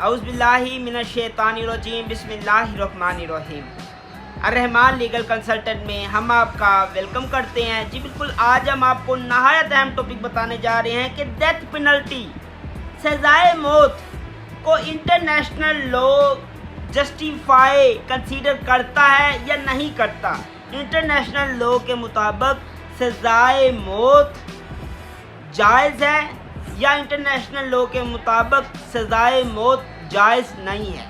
اعوذ باللہ من الشیطان الرجیم بسم اللہ الرحمن الرحیم۔ الرحمان لیگل کنسلٹنٹ میں ہم آپ کا ویلکم کرتے ہیں۔ جی بالکل، آج ہم آپ کو نہایت اہم ٹاپک بتانے جا رہے ہیں کہ ڈیتھ پینلٹی، سزائے موت کو انٹرنیشنل لا جسٹیفائی کنسیڈر کرتا ہے یا نہیں کرتا۔ انٹرنیشنل لا کے مطابق سزائے موت جائز ہے یا انٹرنیشنل لا کے مطابق سزائے موت جائز نہیں ہے۔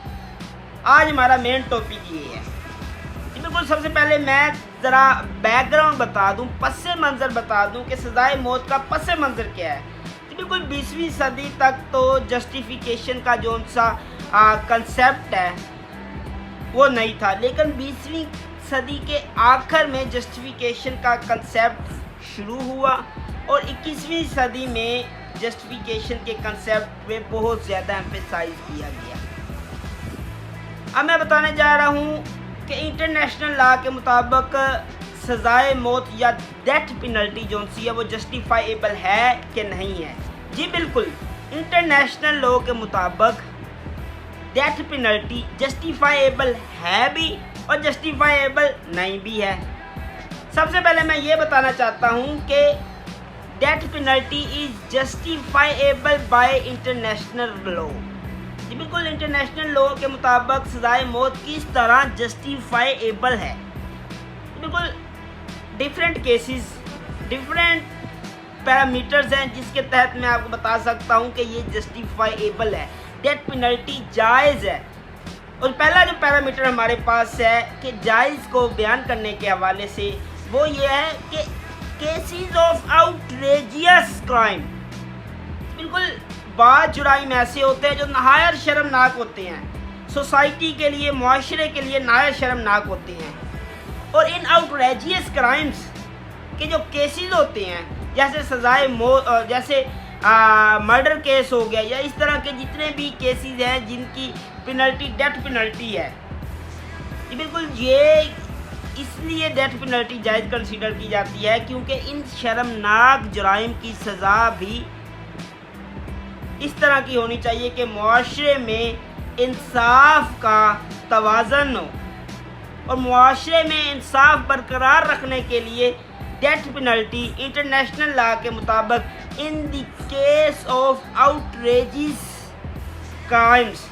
آج ہمارا مین ٹاپک یہ ہے۔ بالکل، سب سے پہلے میں ذرا بیک گراؤنڈ بتا دوں، پس منظر بتا دوں کہ سزائے موت کا پس منظر کیا ہے۔ بالکل 20ویں صدی تک تو جسٹیفیکیشن کا جو سا کنسیپٹ ہے وہ نہیں تھا، لیکن 20ویں صدی کے آخر میں جسٹیفیکیشن کا کنسیپٹ شروع ہوا اور 21ویں صدی میں جسٹیفیکیشن کے کنسیپٹ پہ بہت زیادہ ایمفیسائز کیا گیا۔ اب میں بتانے جا رہا ہوں کہ انٹرنیشنل لا کے مطابق سزائے موت یا ڈیتھ پینلٹی جو سی ہے وہ جسٹیفائیبل ہے کہ نہیں ہے۔ جی بالکل، انٹرنیشنل لا کے مطابق ڈیتھ پینلٹی جسٹیفائیبل ہے بھی اور جسٹیفائیبل نہیں بھی ہے۔ سب سے پہلے میں یہ بتانا چاہتا ہوں کہ death penalty is justifiable by international law. جی بالکل، انٹرنیشنل لا کے مطابق سزائے موت کس طرح جسٹیفائیبل ہے۔ بالکل ڈیفرنٹ کیسز، ڈیفرنٹ پیرامیٹرز ہیں جس کے تحت میں آپ کو بتا سکتا ہوں کہ یہ جسٹیفائیبل ہے، ڈیتھ پینلٹی جائز ہے۔ اور پہلا جو پیرامیٹر ہمارے پاس ہے کہ جائز کو بیان کرنے کے حوالے سے وہ یہ ہے کہ کیسز آف آؤٹریجیس کرائم۔ بالکل بعض جرائم ایسے ہوتے ہیں جو نہایت شرمناک ہوتے ہیں، سوسائٹی کے لیے، معاشرے کے لیے نہایت شرمناک ہوتے ہیں، اور ان آؤٹریجیس کرائمز کے جو کیسز ہوتے ہیں جیسے سزائے موت، جیسے مرڈر کیس ہو گیا یا اس طرح کے جتنے بھی کیسز ہیں جن کی پینلٹی ڈیتھ پینلٹی ہے، یہ بالکل یہ اس لیے ڈیتھ پینلٹی جائز کنسیڈر کی جاتی ہے کیونکہ ان شرمناک جرائم کی سزا بھی اس طرح کی ہونی چاہیے کہ معاشرے میں انصاف کا توازن ہو، اور معاشرے میں انصاف برقرار رکھنے کے لیے ڈیتھ پینلٹی انٹرنیشنل لا کے مطابق ان دی کیس آف آؤٹریجز کرائمز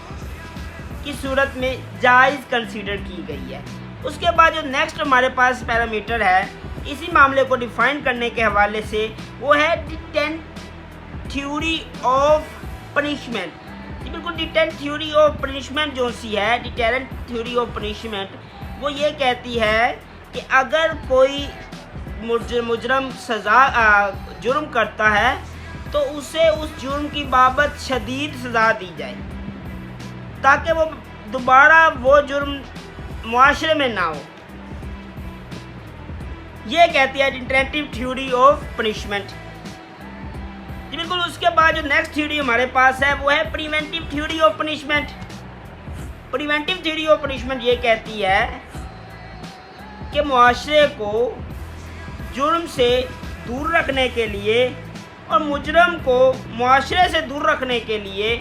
کی صورت میں جائز کنسیڈر کی گئی ہے۔ اس کے بعد جو نیکسٹ ہمارے پاس پیرامیٹر ہے اسی معاملے کو ڈیفائن کرنے کے حوالے سے وہ ہے ڈیٹینٹ تھیوری آف پنشمنٹ۔ بالکل ڈیٹینٹ تھیوری آف پنشمنٹ جو سی ہے، ڈیٹرنٹ تھیوری آف پنشمنٹ، وہ یہ کہتی ہے کہ اگر کوئی مجرم جرم کرتا ہے تو اسے اس جرم کی بابت شدید سزا دی جائے تاکہ وہ دوبارہ وہ جرم معاشرے میں نہ ہو۔ یہ کہتی ہے ڈیٹرنٹیو تھیوری آف پنشمنٹ۔ جی بالکل، اس کے بعد جو نیکسٹ تھیوری ہمارے پاس ہے وہ ہے preventive theory of punishment. Preventive theory of punishment یہ کہتی ہے کہ معاشرے کو جرم سے دور رکھنے کے لیے اور مجرم کو معاشرے سے دور رکھنے کے لیے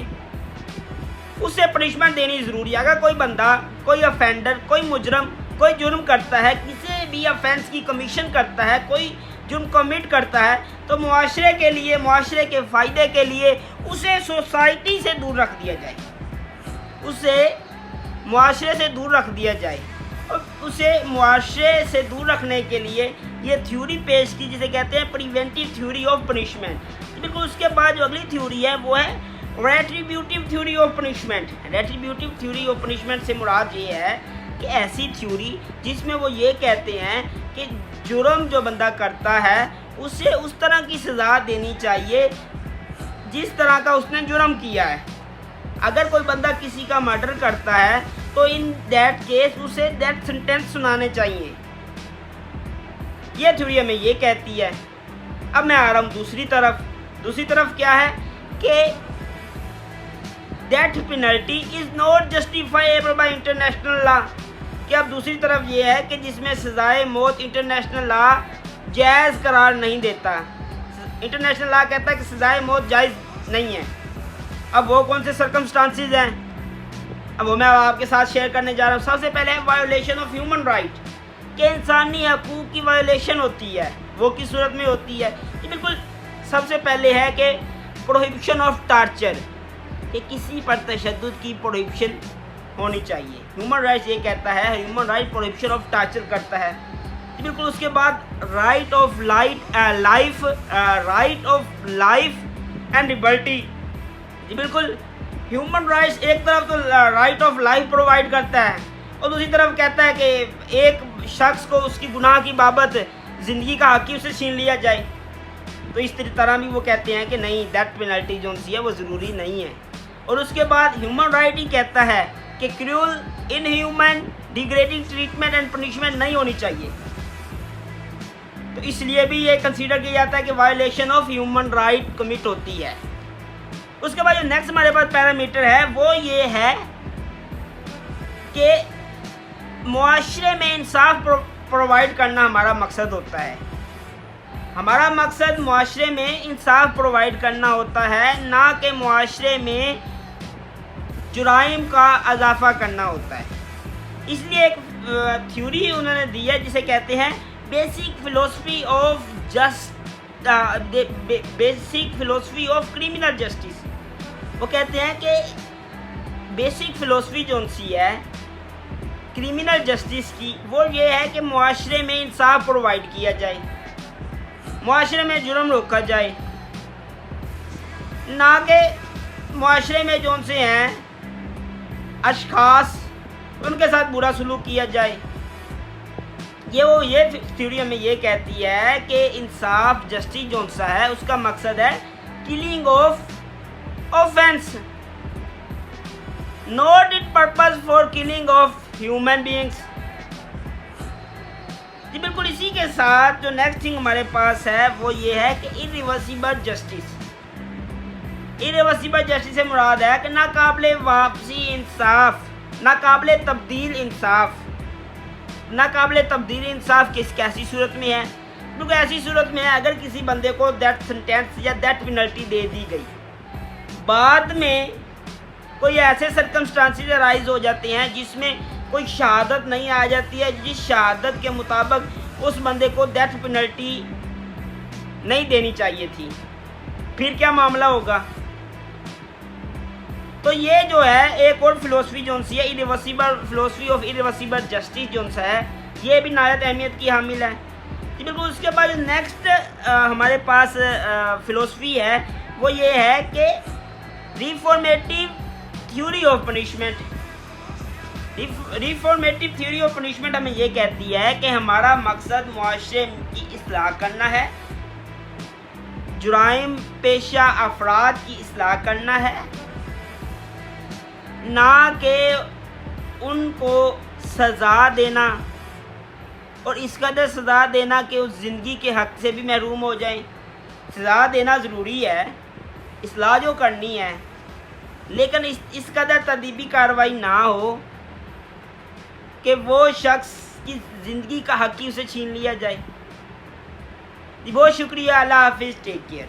اسے پنشمنٹ دینی ضروری ہے۔ اگر کوئی بندہ، کوئی افینڈر، کوئی مجرم کوئی جرم کرتا ہے، کسی بھی افینس کی کمیشن کرتا ہے، کوئی جرم کمٹ کرتا ہے تو معاشرے کے لیے، معاشرے کے فائدے کے لیے اسے سوسائٹی سے دور رکھ دیا جائے، اسے معاشرے سے دور رکھ دیا جائے، اور اسے معاشرے سے دور رکھنے کے لیے یہ تھیوری پیش کی جسے کہتے ہیں پریونٹیو تھیوری آف پنشمنٹ۔ بالکل اس کے بعد جو اگلی تھیوری ہے وہ ہے retributive theory of punishment. Retributive theory of punishment سے مراد یہ ہے کہ ایسی تھیوری جس میں وہ یہ کہتے ہیں کہ جرم جو بندہ کرتا ہے اسے اس طرح کی سزا دینی چاہیے جس طرح کا اس نے جرم کیا ہے۔ اگر کوئی بندہ کسی کا مرڈر کرتا ہے تو ان دیٹ کیس اسے ڈیتھ سینٹینس سنانے چاہیے۔ یہ تھیوری ہمیں یہ کہتی ہے۔ اب میں آ رہا ہوں دوسری طرف کیا ہے کہ death penalty is not justifiable by international law, کہ اب دوسری طرف یہ ہے کہ جس میں سزائے موت انٹرنیشنل لا جائز قرار نہیں دیتا۔ انٹرنیشنل لا کہتا ہے کہ سزائے موت جائز نہیں ہے۔ اب وہ کون سے سرکمسٹانسز ہیں اب وہ میں آپ کے ساتھ شیئر کرنے جا رہا ہوں۔ سب سے پہلے ہے وائیولیشن آف ہیومن رائٹ، کہ انسانی حقوق کی وائیولیشن ہوتی ہے، وہ کس صورت میں ہوتی ہے؟ یہ بالکل سب سے پہلے ہے کہ پروہیبیشن آف ٹارچر، کہ کسی پر تشدد کی پروہیبیشن ہونی چاہیے۔ ہیومن رائٹس یہ کہتا ہے، human right prohibition of torture کرتا ہے بالکل۔ اس کے بعد right of life and liberty, جی بالکل ہیومن رائٹس ایک طرف تو رائٹ آف لائف پرووائڈ کرتا ہے اور دوسری طرف کہتا ہے کہ ایک شخص کو اس کی گناہ کی بابت زندگی کا حق ہی اسے چھین لیا جائے، تو اس طرح بھی وہ کہتے ہیں کہ نہیں، ڈیتھ پینلٹی جو سی ہے وہ ضروری نہیں ہے۔ اور اس کے بعد ہیومن رائٹ ہی کہتا ہے کہ cruel, inhuman, degrading treatment and punishment نہیں ہونی چاہیے، تو اس لیے بھی یہ کنسیڈر کیا جاتا ہے کہ violation of human right commit ہوتی ہے۔ اس کے بعد جو نیکسٹ ہمارے پاس پیرامیٹر ہے وہ یہ ہے کہ معاشرے میں انصاف پرووائڈ کرنا ہمارا مقصد ہوتا ہے۔ ہمارا مقصد معاشرے میں انصاف پرووائڈ کرنا ہوتا ہے، نہ کہ معاشرے میں جرائم کا اضافہ کرنا ہوتا ہے۔ اس لیے ایک تھیوری انہوں نے دی ہے جسے کہتے ہیں بیسک فلسفی آف کرمنل جسٹس۔ وہ کہتے ہیں کہ بیسک فلسفی جو سی ہے کرمنل جسٹس کی، وہ یہ ہے کہ معاشرے میں انصاف پرووائڈ کیا جائے، معاشرے میں جرم روکا جائے، نہ کہ معاشرے میں جو سے ہیں اشخاص ان کے ساتھ برا سلوک کیا جائے۔ یہ تھیوری ہمیں یہ کہتی ہے کہ انصاف، جسٹس جو سا ہے اس کا مقصد ہے killing of offence, not it purpose for killing of human beings. جی بالکل اسی کے ساتھ جو نیکسٹ تھنگ ہمارے پاس ہے وہ یہ ہے کہ irreversible جسٹس۔ irreversible جسٹس سے مراد ہے کہ ناقابل واپسی انصاف، ناقابل تبدیل انصاف۔ ناقابل تبدیل انصاف کیسی صورت میں ہے؟ کیونکہ ایسی صورت میں ہے اگر کسی بندے کو ڈیتھ سینٹینس یا ڈیتھ پینلٹی دے دی گئی، بعد میں کوئی ایسے سرکمسٹانسز رائز ہو جاتے ہیں جس میں کوئی شہادت نہیں آ جاتی ہے، جس شہادت کے مطابق اس بندے کو ڈیتھ پینلٹی نہیں دینی چاہیے تھی، پھر کیا معاملہ ہوگا؟ تو یہ جو ہے ایک اور فلسفی جو سی ہے فلسفی آف irreversible جسٹس جو سا ہے، یہ بھی نہایت اہمیت کی حامل ہے۔ جی بالکل اس کے بعد جو نیکسٹ ہمارے پاس فلسفی ہے وہ یہ ہے کہ reformative theory of punishment. Reformative theory of punishment ہمیں یہ کہتی ہے کہ ہمارا مقصد معاشرے کی اصلاح کرنا ہے، جرائم پیشہ افراد کی اصلاح کرنا ہے، نہ کہ ان کو سزا دینا، اور اس قدر سزا دینا کہ اس زندگی کے حق سے بھی محروم ہو جائیں۔ سزا دینا ضروری ہے، اصلاح جو کرنی ہے، لیکن اس قدر تادیبی کارروائی نہ ہو کہ وہ شخص کی زندگی کا حق ہی اسے چھین لیا جائے۔ بہت شکریہ، اللہ حافظ، ٹیک کیئر۔